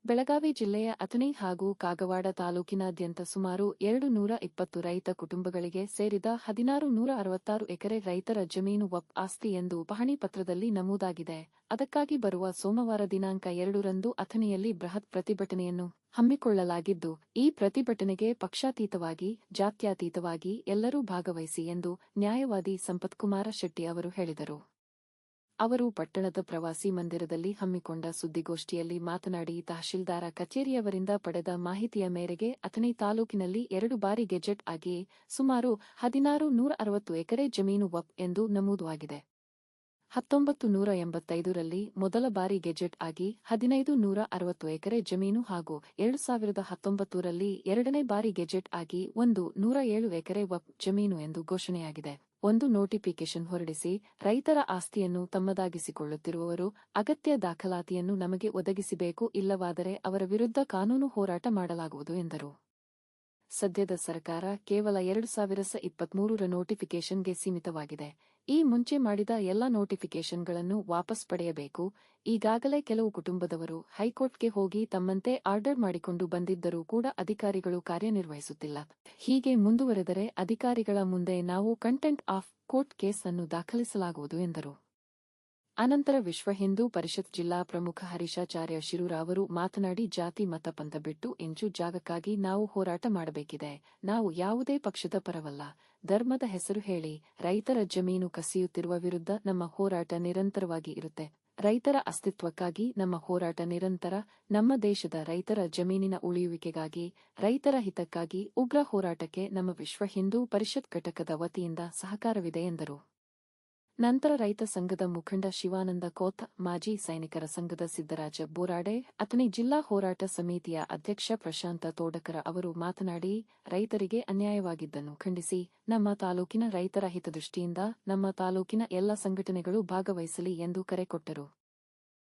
ಬೆಳಗಾವಿ ಜಿಲ್ಲೆಯ ಅಥಣಿ ಹಾಗೂ ಕಾಗವಾಡ ತಾಲೂಕಿನಾದ್ಯಂತ ಸುಮಾರು 220 ರೈತ ಕುಟುಂಬಗಳಿಗೆ ಸೇರಿದ 1666 ಎಕರೆ ರೈತರ ಜಮೀನು ವಕ್ಫ್ ಆಸ್ತಿ ಎಂದು ಪಹಣಿ ಪತ್ರದಲ್ಲಿ ನಮೂದಾಗಿದೆ. ಅದಕ್ಕಾಗಿ ಬರುವ ಸೋಮವಾರ ದಿನಾಂಕ 2ರಂದು ಅಥಣಿಯಲ್ಲಿ ಬೃಹತ್ ಪ್ರತಿಭಟನೆಯನ್ನು ಹಮ್ಮಿಕೊಳ್ಳಲಾಗಿದ್ದು, ಈ ಪ್ರತಿಭಟನೆಗೆ ಪಕ್ಷಾತೀತವಾಗಿ, ಜಾತ್ಯತೀತವಾಗಿ ಎಲ್ಲರೂ ಭಾಗವಹಿಸಿ ಎಂದು ನ್ಯಾಯವಾದಿ ಸಂಪತ್ಕುಮಾರ ಶೆಟ್ಟಿ ಅವರು ಹೇಳಿದರು. ಅವರು ಪಟ್ಟಣದ ಪ್ರವಾಸಿ ಮಂದಿರದಲ್ಲಿ ಹಮ್ಮಿಕೊಂಡ ಸುದ್ದಿಗೋಷ್ಠಿಯಲ್ಲಿ ಮಾತನಾಡಿ, ತಹಶೀಲ್ದಾರ ಕಚೇರಿಯವರಿಂದ ಪಡೆದ ಮಾಹಿತಿಯ ಮೇರೆಗೆ ಅಥಣಿ ತಾಲೂಕಿನಲ್ಲಿ 2 ಬಾರಿ ಗೆಜೆಟ್ ಆಗಿ ಸುಮಾರು 1660 ಎಕರೆ ಜಮೀನು ವಕ್ಫ್ ಎಂದು ನಮೂದಾಗಿದೆ. 1985ರಲ್ಲಿ ಮೊದಲ ಬಾರಿ ಗೆಜೆಟ್ ಆಗಿ 1560 ಎಕರೆ ಜಮೀನು ಹಾಗೂ 2019ರಲ್ಲಿ ಎರಡನೇ ಬಾರಿ ಗೆಜೆಟ್ ಆಗಿ 107 ಎಕರೆ ವಕ್ಫ್ ಜಮೀನು ಎಂದು ಘೋಷಣೆಯಾಗಿದೆ. ಒಂದು ನೋಟಿಫಿಕೇಷನ್ ಹೊರಡಿಸಿ ರೈತರ ಆಸ್ತಿಯನ್ನು ತಮ್ಮದಾಗಿಸಿಕೊಳ್ಳುತ್ತಿರುವವರು ಅಗತ್ಯ ದಾಖಲಾತಿಯನ್ನು ನಮಗೆ ಒದಗಿಸಬೇಕು, ಇಲ್ಲವಾದರೆ ಅವರ ವಿರುದ್ಧ ಕಾನೂನು ಹೋರಾಟ ಮಾಡಲಾಗುವುದು ಎಂದರು. ಸದ್ಯದ ಸರ್ಕಾರ ಕೇವಲ 2023ರ ನೋಟಿಫಿಕೇಷನ್ಗೆ ಸೀಮಿತವಾಗಿದೆ. ಈ ಮುಂಚೆ ಮಾಡಿದ ಎಲ್ಲ ನೋಟಿಫಿಕೇಷನ್ಗಳನ್ನು ವಾಪಸ್ ಪಡೆಯಬೇಕು. ಈಗಾಗಲೇ ಕೆಲವು ಕುಟುಂಬದವರು ಹೈಕೋರ್ಟ್ಗೆ ಹೋಗಿ ತಮ್ಮಂತೆ ಆರ್ಡರ್ ಮಾಡಿಕೊಂಡು ಬಂದಿದ್ದರೂ ಕೂಡ ಅಧಿಕಾರಿಗಳು ಕಾರ್ಯನಿರ್ವಹಿಸುತ್ತಿಲ್ಲ. ಹೀಗೆ ಮುಂದುವರೆದರೆ ಅಧಿಕಾರಿಗಳ ಮುಂದೆ ನಾವು ಕಂಟೆಂಪ್ಟ್ ಆಫ್ ಕೋರ್ಟ್ ಕೇಸ್ ಅನ್ನು ದಾಖಲಿಸಲಾಗುವುದು ಎಂದರು. ಅನಂತರ ವಿಶ್ವ ಹಿಂದೂ ಪರಿಷತ್ ಜಿಲ್ಲಾ ಪ್ರಮುಖ ಹರೀಶಾಚಾರ್ಯ ಶಿರೂರ ಅವರು ಮಾತನಾಡಿ, ಜಾತಿ ಮತ ಪಂಥ ಬಿಟ್ಟು ಇಂಚು ಜಾಗಕ್ಕಾಗಿ ನಾವು ಹೋರಾಟ ಮಾಡಬೇಕಿದೆ. ನಾವು ಯಾವುದೇ ಪಕ್ಷದ ಪರವಲ್ಲ. ಧರ್ಮದ ಹೆಸರು ಹೇಳಿ ರೈತರ ಜಮೀನು ಕಸಿಯುತ್ತಿರುವ ವಿರುದ್ಧ ನಮ್ಮ ಹೋರಾಟ ನಿರಂತರವಾಗಿ ಇರುತ್ತೆ. ರೈತರ ಅಸ್ತಿತ್ವಕ್ಕಾಗಿ ನಮ್ಮ ಹೋರಾಟ ನಿರಂತರ. ನಮ್ಮ ದೇಶದ ರೈತರ ಜಮೀನಿನ ಉಳಿಯುವಿಕೆಗಾಗಿ, ರೈತರ ಹಿತಕ್ಕಾಗಿ ಉಗ್ರ ಹೋರಾಟಕ್ಕೆ ನಮ್ಮ ವಿಶ್ವ ಹಿಂದೂ ಪರಿಷತ್ ಘಟಕದ ವತಿಯಿಂದ ಸಹಕಾರವಿದೆ ಎಂದರು. ನಂತರ ರೈತ ಸಂಘದ ಮುಖಂಡ ಶಿವಾನಂದ ಕೋತ್, ಮಾಜಿ ಸೈನಿಕರ ಸಂಘದ ಸಿದ್ದರಾಜ ಬೋರಾಡೆ, ಅಥಣಿ ಜಿಲ್ಲಾ ಹೋರಾಟ ಸಮಿತಿಯ ಅಧ್ಯಕ್ಷ ಪ್ರಶಾಂತ ತೋಡಕರ ಅವರು ಮಾತನಾಡಿ, ರೈತರಿಗೆ ಅನ್ಯಾಯವಾಗಿದ್ದನ್ನು ಖಂಡಿಸಿ ನಮ್ಮ ತಾಲೂಕಿನ ರೈತರ ಹಿತದೃಷ್ಟಿಯಿಂದ ನಮ್ಮ ತಾಲೂಕಿನ ಎಲ್ಲ ಸಂಘಟನೆಗಳು ಭಾಗವಹಿಸಲಿ ಎಂದು ಕರೆ ಕೊಟ್ಟರು.